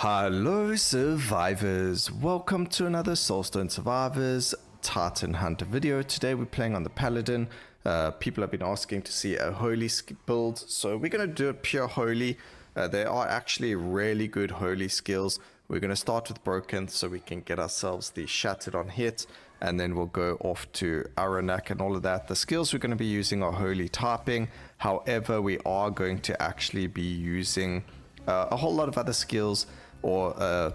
Hello survivors, welcome to another Soulstone Survivors Titan Hunter video. Today we're playing on the Paladin. People have been asking to see a holy build, so we're going to do it pure holy. There are actually really good holy skills. We're going to start with broken so we can get ourselves the shattered on hit, and then we'll go off to Aronak and all of that. The skills we're going to be using are holy typing. However, we are going to actually be using a whole lot of other skills or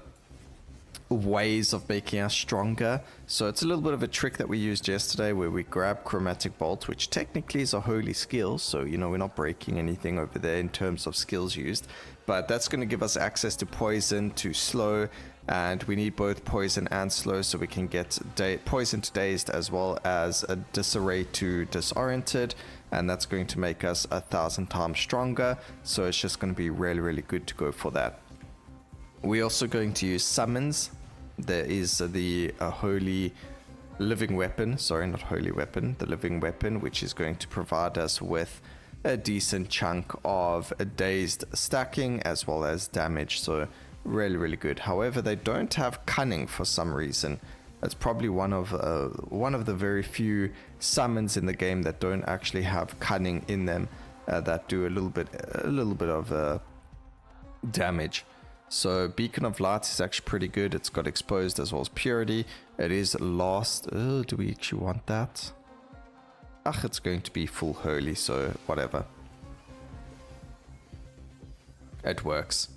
ways of making us stronger. So it's a little bit of a trick that we used yesterday where we grab Chromatic Bolt, which technically is a holy skill, so you know we're not breaking anything over there in terms of skills used, but that's going to give us access to poison, to slow, and we need both poison and slow so we can get poison to dazed as well as a disarray to disoriented, and that's going to make us 1,000 times stronger. So it's just going to be really good to go for that. We're also going to use summons. There is the holy living weapon, sorry, not holy weapon, the living weapon, which is going to provide us with a decent chunk of dazed stacking as well as damage. So really good. However, they don't have cunning for some reason. That's probably one of the very few summons in the game that don't actually have cunning in them, that do a little bit of damage. So Beacon of Light is actually pretty good. It's got exposed as well as purity. It is lost. Oh, do we actually want that? It's going to be full holy, so whatever. It works.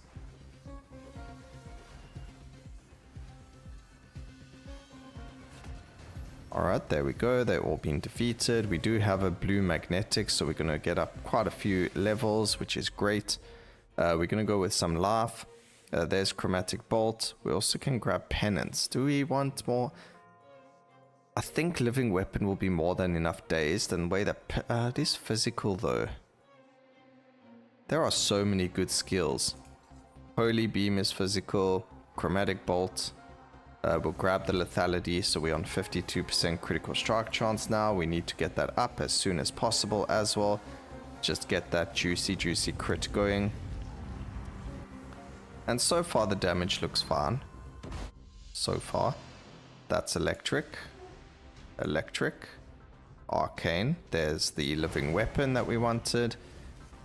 Alright, there we go. They're all being defeated. We do have a blue magnetic, so we're going to get up quite a few levels, which is great. We're going to go with some life. There's Chromatic Bolt. We also can grab Penance. Do we want more? I think Living Weapon will be more than enough dazed. And wait, it is physical though. There are so many good skills. Holy Beam is physical. Chromatic Bolt. We'll grab the lethality, so we're on 52% critical strike chance now. We need to get that up as soon as possible as well. Just get that juicy crit going. And so far the damage looks fine. So far. That's electric. Arcane. There's the living weapon that we wanted.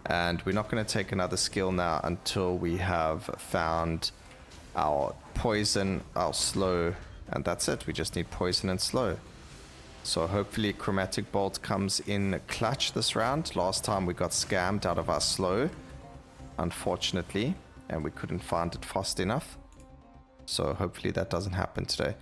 And we're not going to take another skill now until we have found our poison, our slow, and that's it. We just need poison and slow. So hopefully Chromatic Bolt comes in clutch this round. Last time we got scammed out of our slow, unfortunately, and we couldn't find it fast enough. So hopefully that doesn't happen today.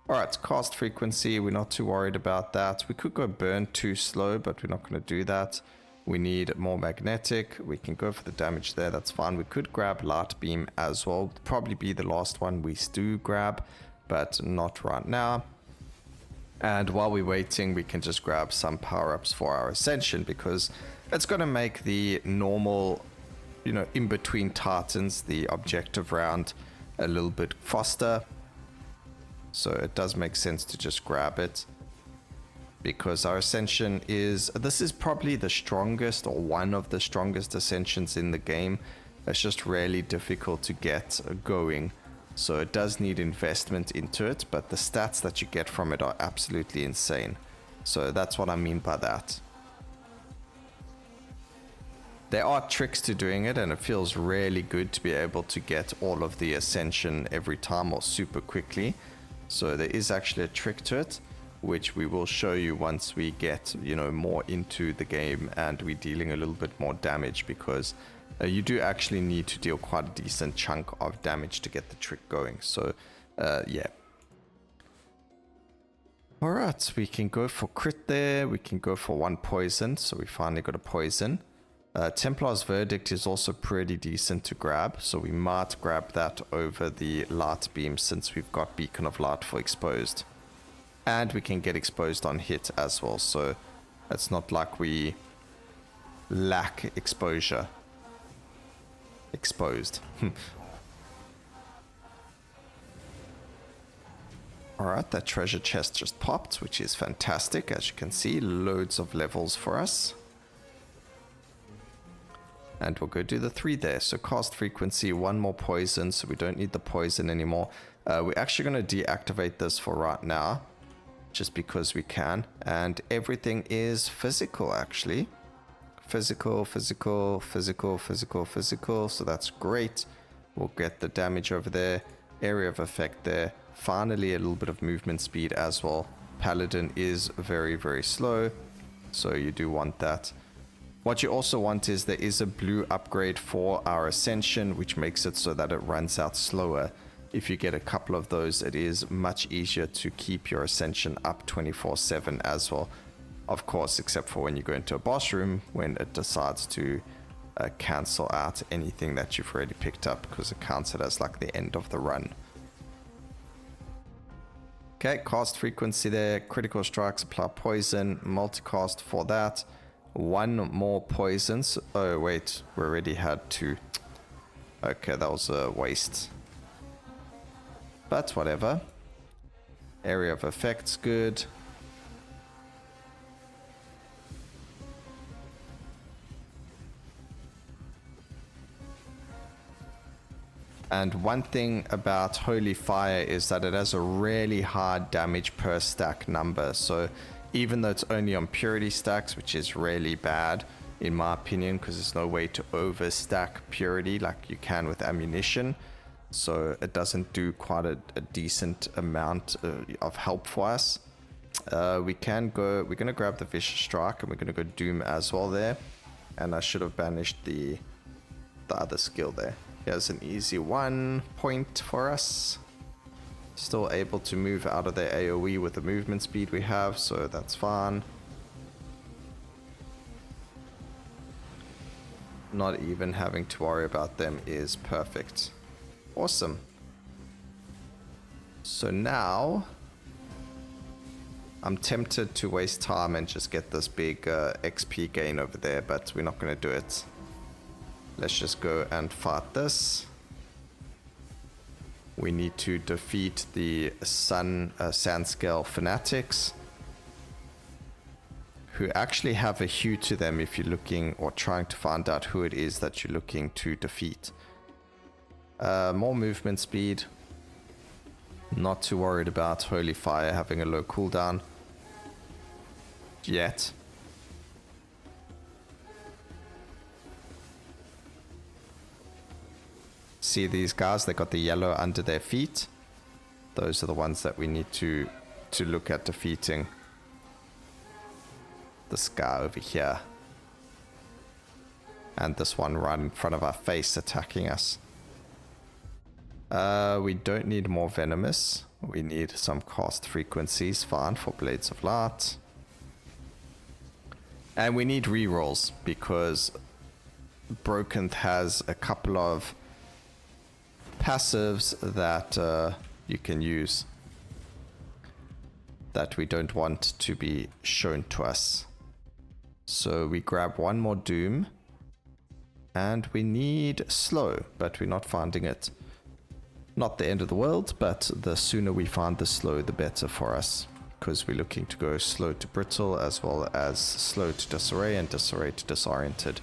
Alright, cast frequency, we're not too worried about that. We could go burn too slow, but we're not going to do that. We need more magnetic. We can go for the damage there, that's fine. We could grab light beam as well. Probably be the last one we do grab, but not right now. And while we're waiting, we can just grab some power-ups for our Ascension, because it's going to make the normal, you know, in between Titans, the objective round, a little bit faster. So it does make sense to just grab it, because our Ascension this is probably the strongest or one of the strongest Ascensions in the game. It's just really difficult to get going. So it does need investment into it, but the stats that you get from it are absolutely insane. So that's what I mean by that. There are tricks to doing it, and it feels really good to be able to get all of the Ascension every time or super quickly. So there is actually a trick to it, which we will show you once we get, you know, more into the game and we're dealing a little bit more damage, because you do actually need to deal quite a decent chunk of damage to get the trick going. So yeah. Alright, we can go for crit there. We can go for one poison, so we finally got a poison. Templar's Verdict is also pretty decent to grab, so we might grab that over the light beam since we've got Beacon of Light for exposed. And we can get exposed on hit as well, so it's not like we lack exposure. Exposed. Alright, that treasure chest just popped, which is fantastic. As you can see, loads of levels for us. And we'll go do the 3 there. So cast frequency, 1 more poison, so we don't need the poison anymore. We're actually going to deactivate this for right now, just because we can. And everything is physical, actually. Physical, physical, physical, physical, physical. So that's great. We'll get the damage over there. Area of effect there. Finally, a little bit of movement speed as well. Paladin is very, very slow, so you do want that. What you also want is there is a blue upgrade for our Ascension, which makes it so that it runs out slower. If you get a couple of those, it is much easier to keep your Ascension up 24/7 as well. Of course, except for when you go into a boss room, when it decides to cancel out anything that you've already picked up, because it counts it as like the end of the run. Okay, cast frequency there, critical strikes, apply poison, multicast for that. 1 more poisons. Oh wait, we already had 2. Okay, that was a waste. But whatever. Area of effect's good. And one thing about Holy Fire is that it has a really hard damage per stack number. So even though it's only on purity stacks, which is really bad in my opinion, because there's no way to overstack purity like you can with ammunition. So it doesn't do quite a decent amount of help for us. We're going to grab the Vicious Strike, and we're going to go Doom as well there. And I should have banished the other skill there. Here's an easy 1 point for us. Still able to move out of their AoE with the movement speed we have, so that's fine. Not even having to worry about them is perfect. Awesome. So now I'm tempted to waste time and just get this big XP gain over there, but we're not going to do it. Let's just go and fight this. We need to defeat the Sandscale Fanatics, who actually have a hue to them if you're looking or trying to find out who it is that you're looking to defeat. More movement speed. Not too worried about Holy Fire having a low cooldown yet. See these guys, they got the yellow under their feet. Those are the ones that we need to look at defeating. This guy over here. And this one right in front of our face attacking us. We don't need more venomous. We need some cast frequencies, fine, for Blades of Light. And we need rerolls because Broken has a couple of passives that you can use that we don't want to be shown to us. So we grab 1 more Doom, and we need Slow, but we're not finding it. Not the end of the world, but the sooner we find the Slow, the better for us, because we're looking to go Slow to Brittle as well as Slow to Disarray and Disarray to Disoriented.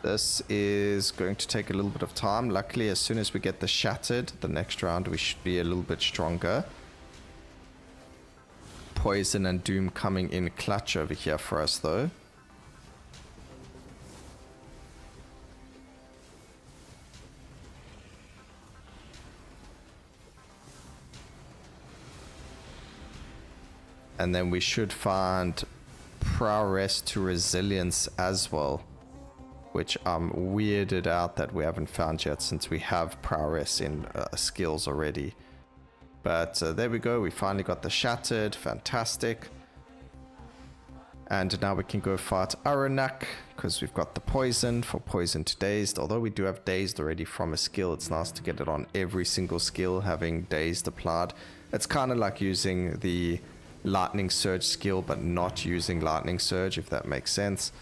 This is going to take a little bit of time. Luckily, as soon as we get the Shattered, the next round we should be a little bit stronger. Poison and Doom coming in clutch over here for us though. And then we should find Prowess to Resilience as well, which I'm weirded out that we haven't found yet since we have Prowess in skills already. But there we go, we finally got the Shattered, fantastic. And now we can go fight Aronak, because we've got the Poison for Poison to Dazed. Although we do have Dazed already from a skill, it's nice to get it on every single skill, having Dazed applied. It's kind of like using the Lightning Surge skill, but not using Lightning Surge, if that makes sense.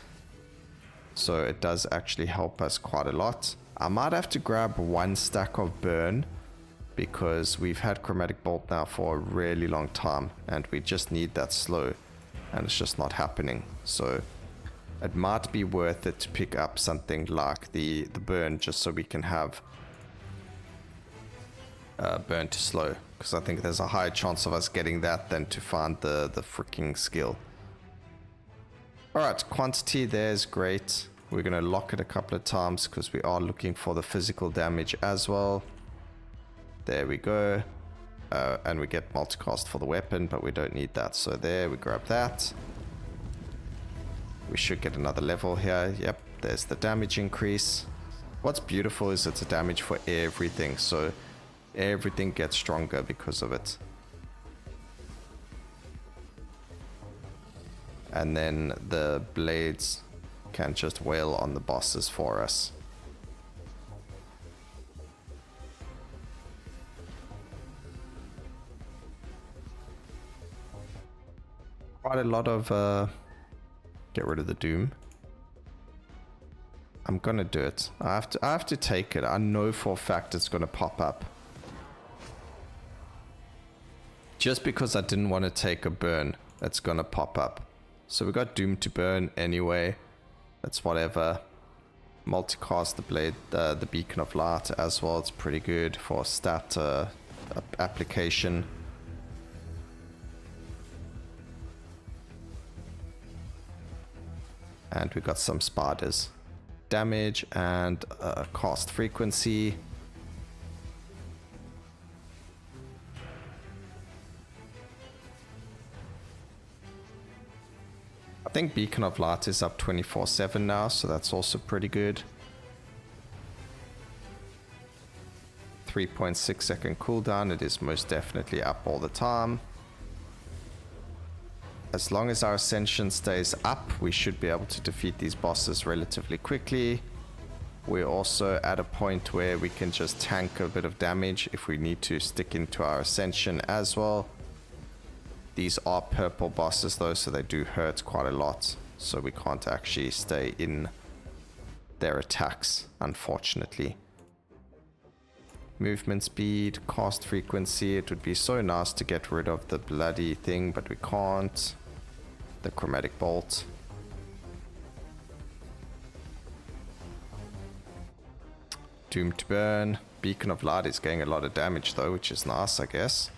So it does actually help us quite a lot. I might have to grab 1 stack of Burn, because we've had Chromatic Bolt now for a really long time and we just need that slow and it's just not happening. So it might be worth it to pick up something like the burn just so we can have burn to slow, because I think there's a higher chance of us getting that than to find the freaking skill. Alright, quantity there is great. We're going to lock it a couple of times because we are looking for the physical damage as well. There we go. And we get multicast for the weapon, but we don't need that. So there, we grab that. We should get another level here. Yep, there's the damage increase. What's beautiful is it's a damage for everything. So everything gets stronger because of it. And then the blades can just wail on the bosses for us. Quite a lot of get rid of the doom. I'm gonna do it. I have to take it. I know for a fact it's gonna pop up. Just because I didn't want to take a burn, it's gonna pop up. So we got doom to burn anyway. That's whatever. Multicast the blade, the beacon of light as well. It's pretty good for stat application. And we got some spiders. Damage and cast frequency. I think Beacon of Light is up 24/7 now, so that's also pretty good. 3.6 second cooldown, it is most definitely up all the time. As long as our Ascension stays up, we should be able to defeat these bosses relatively quickly. We're also at a point where we can just tank a bit of damage if we need to stick into our Ascension as well. These are purple bosses though, so they do hurt quite a lot. So we can't actually stay in their attacks, unfortunately. Movement speed, cast frequency. It would be so nice to get rid of the bloody thing, but we can't. The Chromatic Bolt. Doom to burn. Beacon of Light is getting a lot of damage though, which is nice, I guess.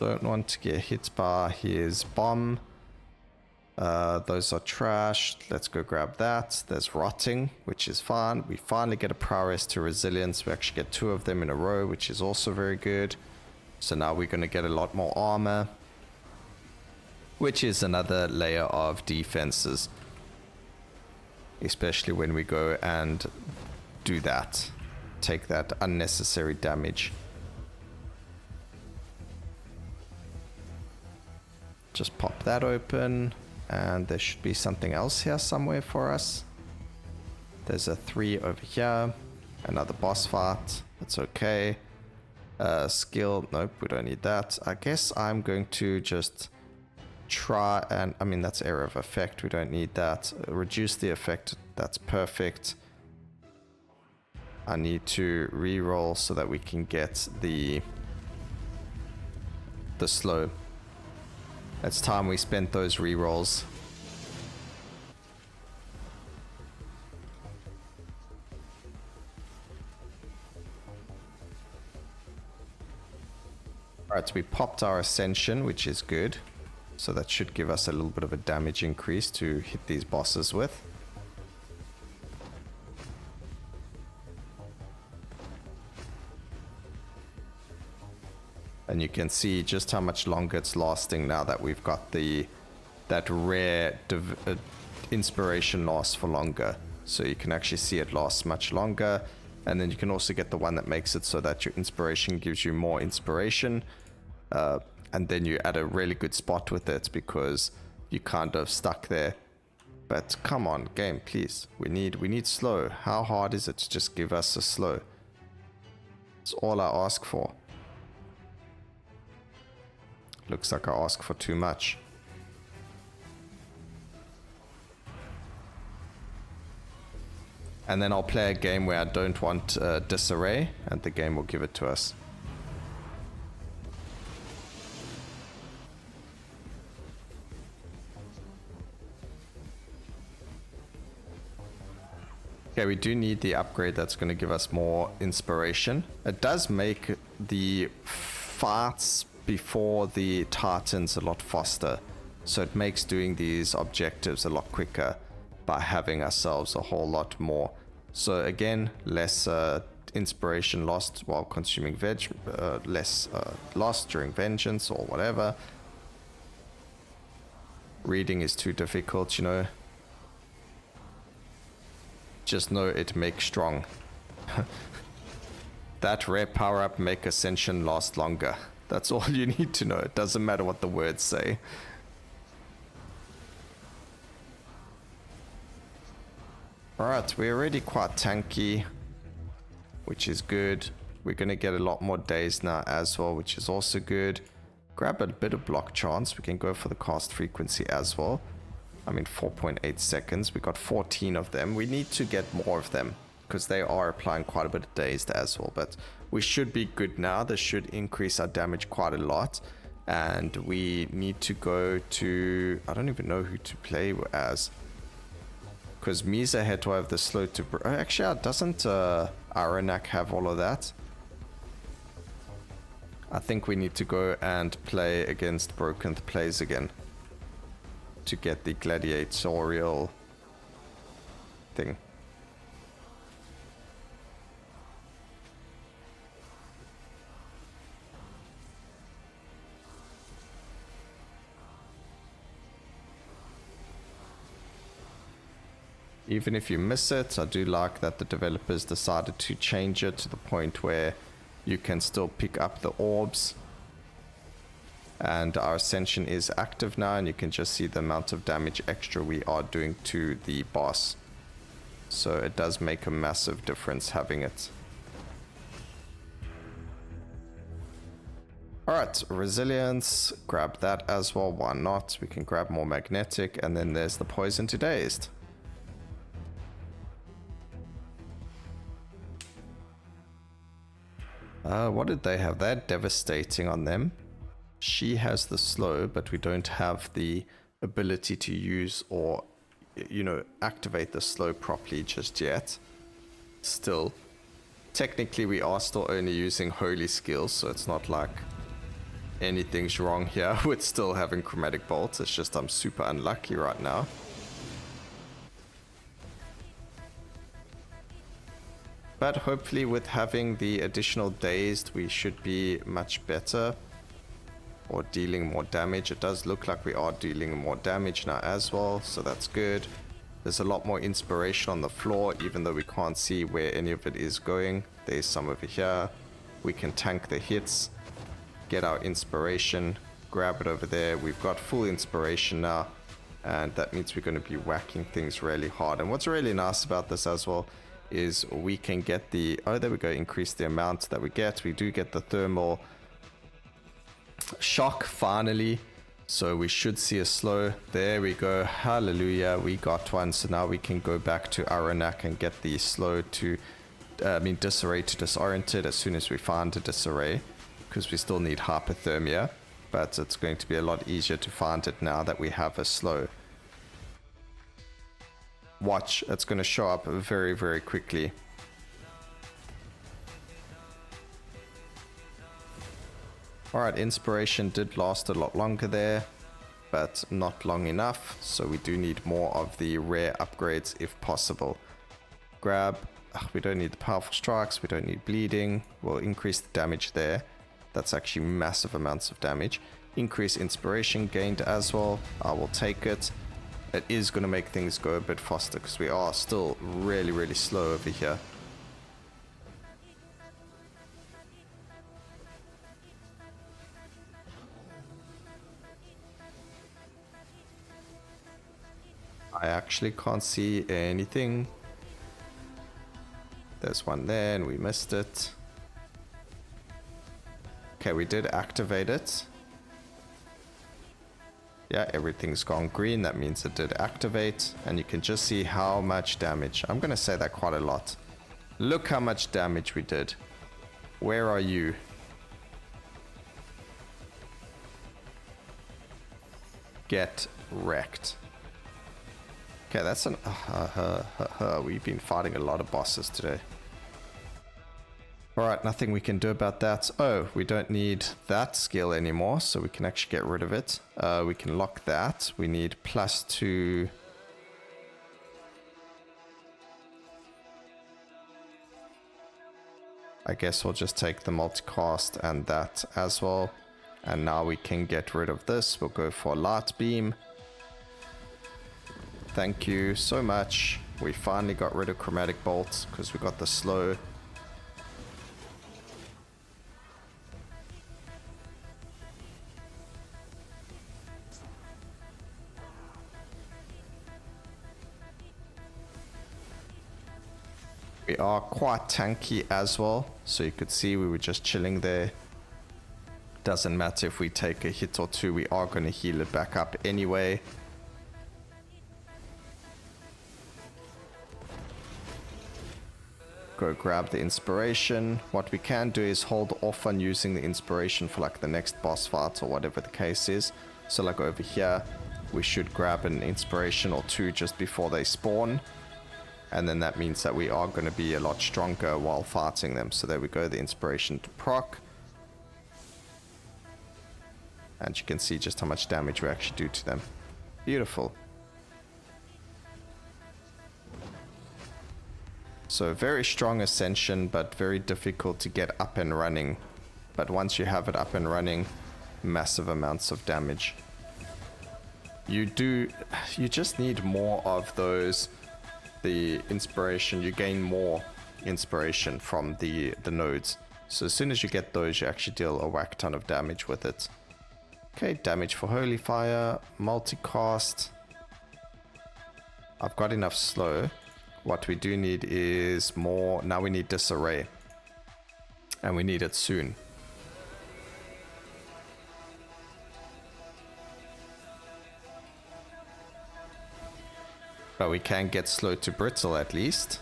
Don't want to get hit by his bomb. Those are trash. Let's go grab that. There's rotting, which is fine. We finally get a prowess to resilience. We actually get 2 of them in a row, which is also very good. So now we're going to get a lot more armor, which is another layer of defenses, especially when we go and do that. Take that unnecessary damage. Just pop that open, and there should be something else here somewhere for us. There's a 3 over here, another boss fight. That's okay. Skill, nope, we don't need that. I guess I'm going to just try and, I mean, that's area of effect, we don't need that. Reduce the effect, that's perfect. I need to re-roll so that we can get the slow. It's time we spent those re-rolls. Alright, so we popped our Ascension, which is good. So that should give us a little bit of a damage increase to hit these bosses with. And you can see just how much longer it's lasting now that we've got that rare inspiration lasts for longer. So you can actually see it lasts much longer. And then you can also get the one that makes it so that your inspiration gives you more inspiration. and then you're at a really good spot with it because you kind of stuck there. But come on, game, please. We need slow. How hard is it to just give us a slow? It's all I ask for. Looks like I ask for too much. And then I'll play a game where I don't want disarray, and the game will give it to us. Okay, we do need the upgrade that's going to give us more inspiration. It does make the fights before the Titans a lot faster. So it makes doing these objectives a lot quicker by having ourselves a whole lot more. So again, less inspiration lost while consuming less lost during vengeance or whatever. Reading is too difficult, you know. Just know it makes strong. That rare power up make Ascension last longer. That's all you need to know. It doesn't matter what the words say. Alright, we're already quite tanky, which is good. We're going to get a lot more days now as well, which is also good. Grab a bit of block chance. We can go for the cast frequency as well. I mean, 4.8 seconds. We got 14 of them. We need to get more of them because they are applying quite a bit of dazed as well. But we should be good now. This should increase our damage quite a lot. And we need to go to... I don't even know who to play as. Because Misa had to have the slow to... Actually, doesn't Aronak have all of that? I think we need to go and play against Broken Playz again. To get the gladiatorial thing. Even if you miss it, I do like that the developers decided to change it to the point where you can still pick up the orbs. And our Ascension is active now, and you can just see the amount of damage extra we are doing to the boss. So it does make a massive difference having it. Alright, resilience, grab that as well, why not? We can grab more magnetic, and then there's the poison to dazed. What did they have? They're devastating on them. She has the slow, but we don't have the ability to use or, you know, activate the slow properly just yet. Still, technically we are still only using holy skills, so it's not like anything's wrong here with still having chromatic bolts. It's just I'm super unlucky right now. But hopefully with having the additional dazed, we should be much better. Or dealing more damage. It does look like we are dealing more damage now as well, so that's good. There's a lot more inspiration on the floor, even though we can't see where any of it is going. There's some over here. We can tank the hits, get our inspiration, grab it over there. We've got full inspiration now, and that means we're going to be whacking things really hard. And what's really nice about this as well is we can get the... Oh, there we go. Increase the amount that we get. We do get the thermal shock finally, so we should see a slow. There we go, hallelujah, we got one. So now we can go back to Aronak and get the slow to disarray to disoriented as soon as we find a disarray, because we still need hypothermia, but it's going to be a lot easier to find it now that we have a slow. Watch, it's going to show up very, very quickly. Alright, inspiration did last a lot longer there, but not long enough, so we do need more of the rare upgrades if possible. Grab, we don't need the powerful strikes, we don't need bleeding, we'll increase the damage there. That's actually massive amounts of damage. Increase inspiration gained as well, I will take it. It is going to make things go a bit faster because we are still really, really slow over here. actually can't see anything. There's one there and we missed it. Okay, we did activate it. Yeah, everything's gone green. That means it did activate. And you can just see how much damage. I'm going to say that quite a lot. Look how much damage we did. Where are you? Get wrecked. Okay, that's an... we've been fighting a lot of bosses today. Alright, nothing we can do about that. Oh, we don't need that skill anymore, so we can actually get rid of it. We can lock that. We need +2... I guess we'll just take the multicast and that as well. And now we can get rid of this. We'll go for light beam. Thank you so much. We finally got rid of chromatic bolts because we got the slow. We are quite tanky as well, so you could see we were just chilling there. Doesn't matter if we take a hit or two, we are going to heal it back up anyway. Go grab the inspiration. What we can do is hold off on using the inspiration for like the next boss fight or whatever the case is. So like over here, we should grab an inspiration or two just before they spawn. And then that means that we are going to be a lot stronger while fighting them. So there we go, the inspiration to proc. And you can see just how much damage we actually do to them. Beautiful. So very strong Ascension, but very difficult to get up and running. But once you have it up and running, massive amounts of damage. You just need more of those... The inspiration, you gain more inspiration from the nodes. So as soon as you get those, you actually deal a whack ton of damage with it. Okay, damage for Holy Fire, multicast. I've got enough slow. What we do need is more. Now we need disarray. And we need it soon. But we can get slow to brittle at least.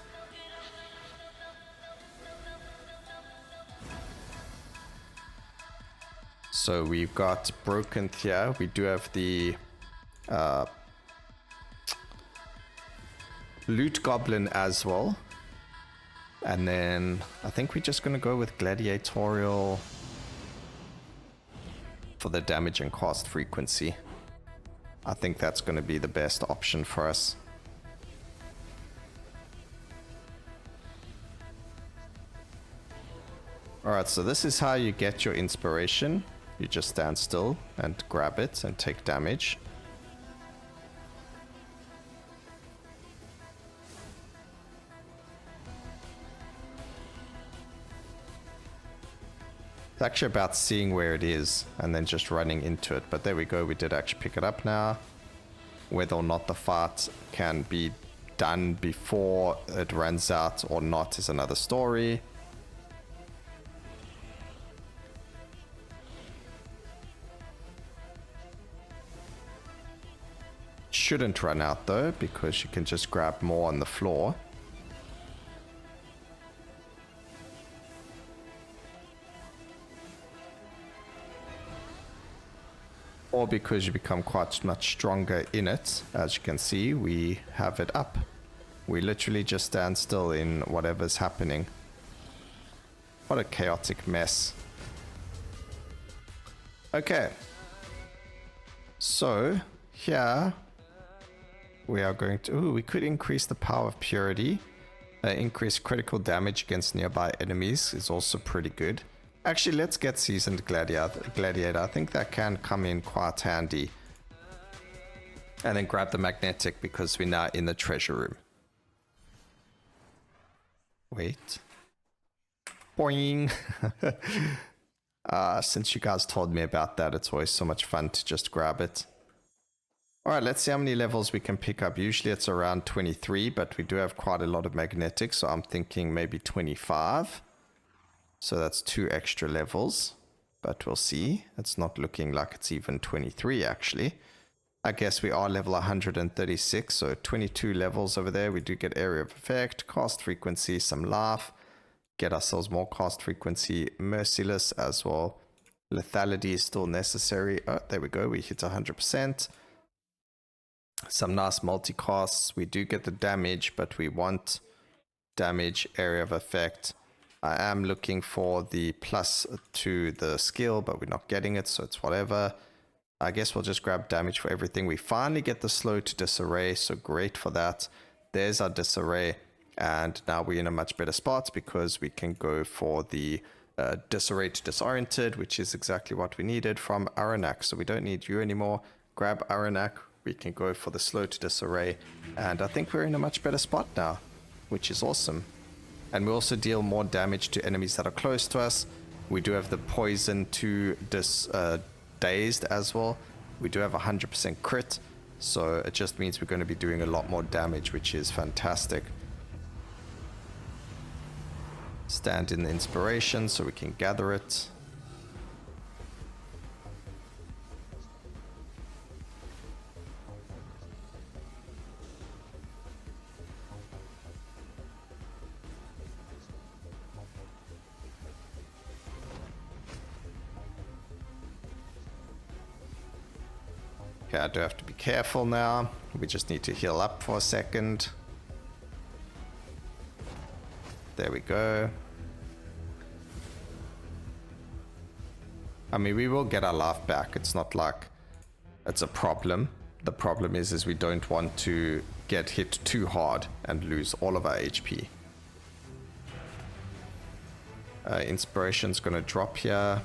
So we've got broken here. We do have the loot goblin as well. And then I think we're just going to go with gladiatorial for the damage and cost frequency. I think that's going to be the best option for us. Alright, so this is how you get your inspiration. You just stand still and grab it and take damage. It's actually about seeing where it is and then just running into it. But there we go, we did actually pick it up now. Whether or not the fight can be done before it runs out or not is another story. Shouldn't run out though, because you can just grab more on the floor. Or because you become quite much stronger in it. As you can see, we have it up. We literally just stand still in whatever's happening. What a chaotic mess. Okay. So, here... we are going to... ooh, we could increase the power of purity. Increase critical damage against nearby enemies is also pretty good. Actually, let's get Seasoned Gladiator. I think that can come in quite handy. And then grab the magnetic because we're now in the treasure room. Wait. Boing! Since you guys told me about that, it's always so much fun to just grab it. All right, let's see how many levels we can pick up. Usually it's around 23, but we do have quite a lot of magnetics, so I'm thinking maybe 25. So that's 2 extra levels, but we'll see. It's not looking like it's even 23 actually. I guess we are level 136, so 22 levels over there. We do get area of effect, cast frequency, some laugh, get ourselves more cast frequency, merciless as well. Lethality is still necessary. Oh, there we go. We hit 100%. Some nice multicasts. We do get the damage, but we want damage, area of effect. I am looking for the plus to the skill, but we're not getting it, so it's whatever. I guess we'll just grab damage for everything. We finally get the slow to disarray, so great for that. There's our disarray, and now we're in a much better spot because we can go for the disarray to disoriented, which is exactly what we needed from Aronak. So we don't need you anymore. Grab Aronak. We can go for the slow to disarray, and I think we're in a much better spot now, which is awesome. And we also deal more damage to enemies that are close to us. We do have the poison to dazed as well. We do have 100% crit, so it just means we're going to be doing a lot more damage, which is fantastic. Stand in the inspiration so we can gather it. Okay, I do have to be careful now. We just need to heal up for a second. There we go. I mean, we will get our life back. It's not like it's a problem. The problem is we don't want to get hit too hard and lose all of our HP. Inspiration's gonna drop here.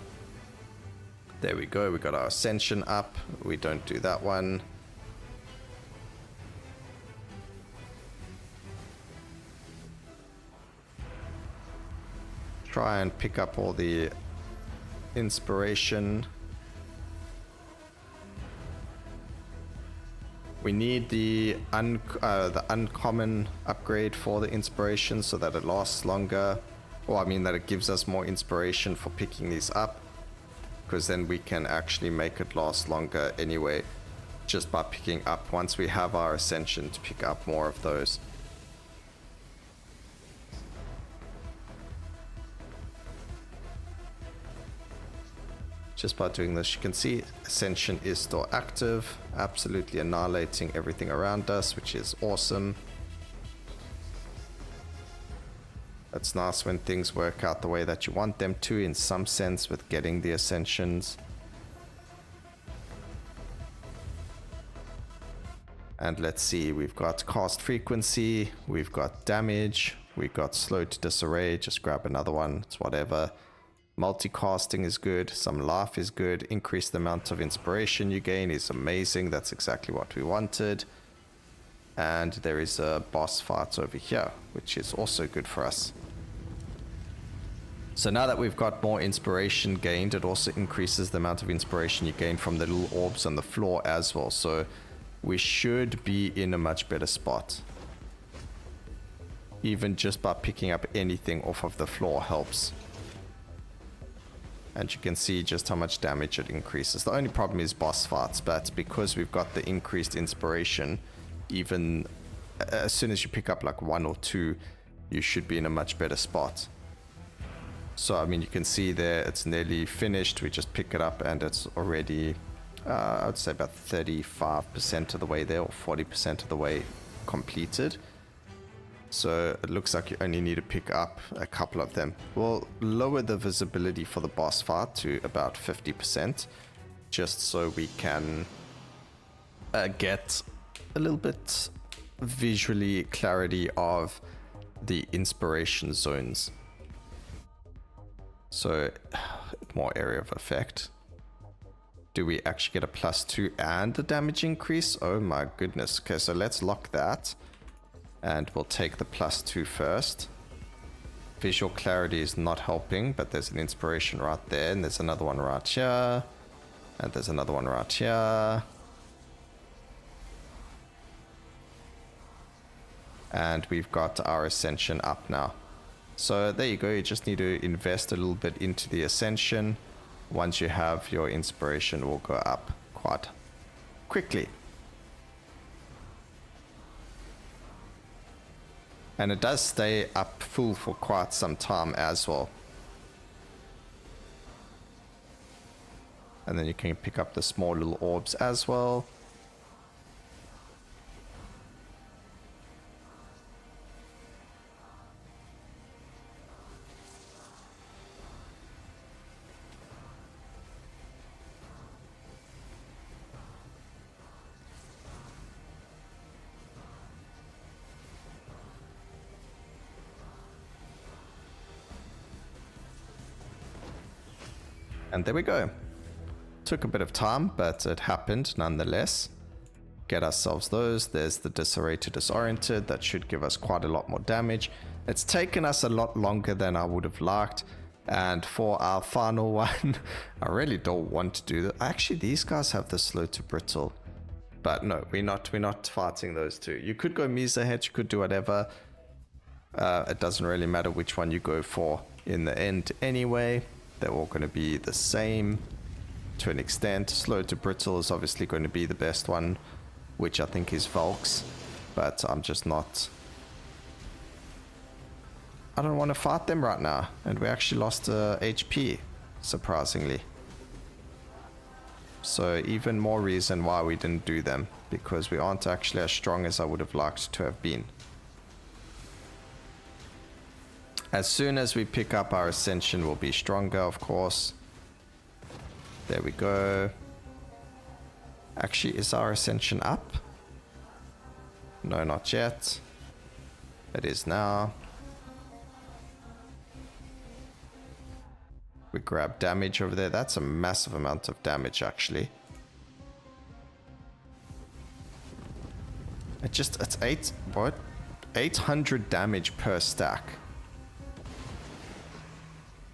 There we go, we got our Ascension up. We don't do that one. Try and pick up all the inspiration. We need the uncommon upgrade for the inspiration so that it lasts longer. Or I mean that it gives us more inspiration for picking these up, because then we can actually make it last longer anyway, just by picking up once we have our Ascension to pick up more of those. Just by doing this, you can see Ascension is still active, absolutely annihilating everything around us, which is awesome. It's nice when things work out the way that you want them to, in some sense, with getting the Ascensions. And let's see, we've got cast frequency, we've got damage, we've got slow to disarray, just grab another one, it's whatever. Multicasting is good, some life is good, increase the amount of inspiration you gain is amazing, that's exactly what we wanted. And there is a boss fight over here, which is also good for us. So now that we've got more inspiration gained, it also increases the amount of inspiration you gain from the little orbs on the floor as well. So we should be in a much better spot. Even just by picking up anything off of the floor helps. And you can see just how much damage it increases. The only problem is boss fights, but because we've got the increased inspiration, even as soon as you pick up like 1 or 2, you should be in a much better spot. So I mean, you can see there it's nearly finished. We just pick it up and it's already I would say about 35% of the way there, or 40% of the way completed. So it looks like you only need to pick up a couple of them. We'll lower the visibility for the boss fight to about 50%, just so we can get a little bit visually clarity of the inspiration zones. So more area of effect. Do we actually get a +2 and a damage increase? Oh my goodness. Okay, so let's lock that. And we'll take the +2 first. Visual clarity is not helping, but there's an inspiration right there. And there's another one right here. And there's another one right here. and we've got our Ascension up now. So there you go, you just need to invest a little bit into the Ascension. Once you have, your inspiration will go up quite quickly. And it does stay up full for quite some time as well. And then you can pick up the small little orbs as well. And there we go. Took a bit of time, but it happened nonetheless. Get ourselves those. There's the Disarray to Disoriented. That should give us quite a lot more damage. It's taken us a lot longer than I would have liked. And for our final one, I really don't want to do that. Actually, these guys have the Slow to Brittle. But no, we're not fighting those two. You could go Misa Hedge, you could do whatever. It doesn't really matter which one you go for in the end anyway. They're all going to be the same to an extent. Slow to Brittle is obviously going to be the best one, which I think is Volks, but I'm just not... I don't want to fight them right now, and we actually lost HP, surprisingly. So even more reason why we didn't do them, because we aren't actually as strong as I would have liked to have been. As soon as we pick up our Ascension, we'll be stronger, of course. There we go. Actually, is our Ascension up? No, not yet. It is now. We grab damage over there. That's a massive amount of damage, actually. It's 800 damage per stack.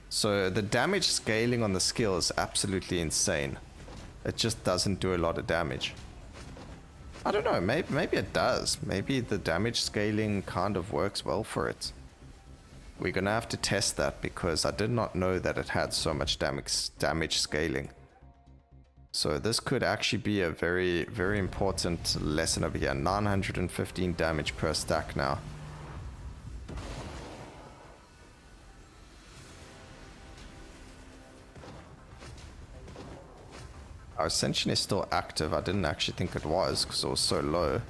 So the damage scaling on the skill is absolutely insane. It just doesn't do a lot of damage. I don't know, maybe it does. Maybe the damage scaling kind of works well for it. We're gonna have to test that, because I did not know that it had so much damage scaling. So this could actually be a very, very important lesson over here. 915 damage per stack now. Our Ascension is still active. I didn't actually think it was because it was so low.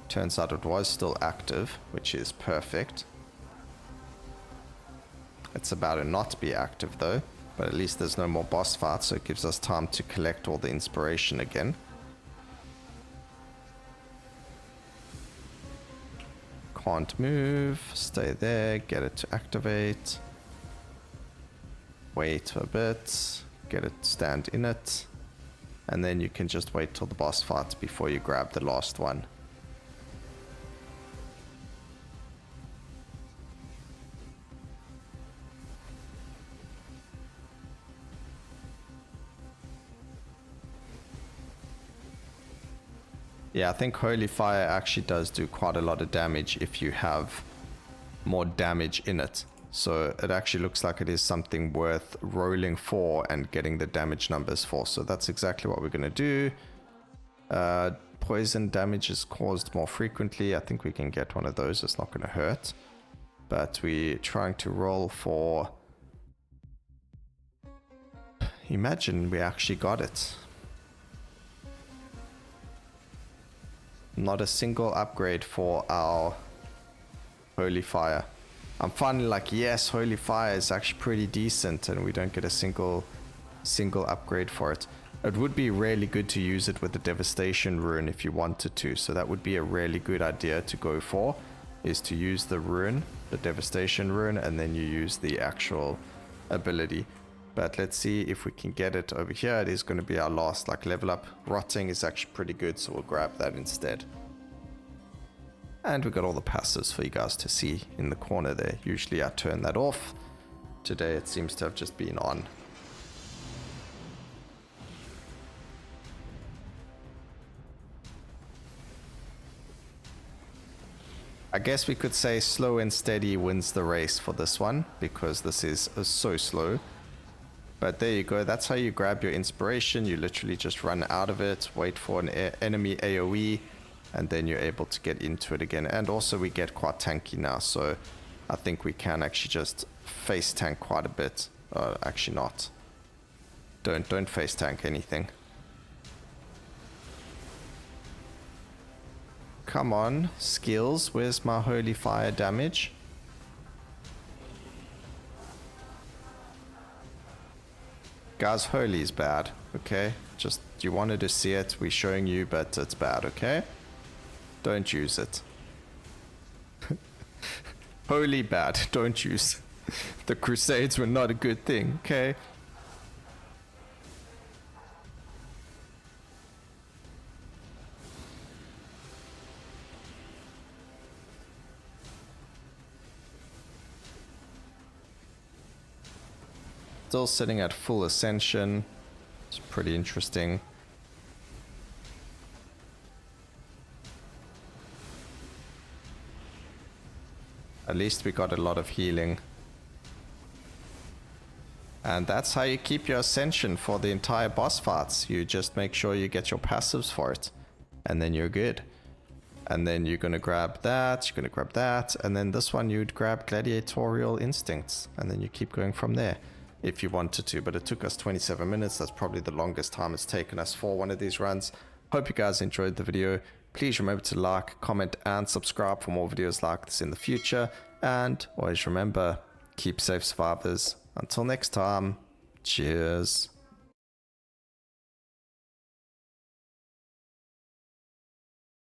Turns out it was still active, which is perfect. It's about to not be active though, but at least there's no more boss fights, so it gives us time to collect all the inspiration again. Can't move, stay there, get it to activate. Wait a bit, get it to stand in it. And then you can just wait till the boss fight before you grab the last one. Yeah, I think Holy Fire actually does do quite a lot of damage if you have more damage in it. So it actually looks like it is something worth rolling for and getting the damage numbers for. So that's exactly what we're going to do. Poison damage is caused more frequently. I think we can get one of those. It's not going to hurt. But we're trying to roll for... Imagine we actually got it. Not a single upgrade for our Holy Fire. I'm finally like, yes, Holy Fire is actually pretty decent, and we don't get a single upgrade for it. It would be really good to use it with the Devastation rune if you wanted to, so that would be a really good idea to go for, is to use the rune, the Devastation rune, and then you use the actual ability. But let's see if we can get it over here. It is going to be our last level up. Rotting is actually pretty good, so we'll grab that instead. And we got all the passives for you guys to see in the corner there. Usually I turn that off. Today it seems to have just been on. I guess we could say slow and steady wins the race for this one, because this is so slow. But there you go, that's how you grab your inspiration. You literally just run out of it, wait for an enemy AoE, and then you're able to get into it again. And also we get quite tanky now, so I think we can actually just face tank quite a bit. Actually not. Don't face tank anything. Come on, skills, where's my holy fire damage? Guys, holy is bad, okay? Just, you wanted to see it, we're showing you, but it's bad, okay? Don't use it. Holy bad, don't use. The Crusades were not a good thing, okay? Still sitting at full Ascension. It's pretty interesting. At least we got a lot of healing. And that's how you keep your Ascension for the entire boss fights. You just make sure you get your passives for it. And then you're good. And then you're gonna grab that, you're gonna grab that. And then this one you'd grab Gladiatorial Instincts. And then you keep going from there. If you wanted to, but it took us 27 minutes. That's probably the longest time it's taken us for one of these runs. Hope you guys enjoyed the video. Please remember to like, comment, and subscribe for more videos like this in the future. And always remember, keep safe, survivors. Until next time, cheers.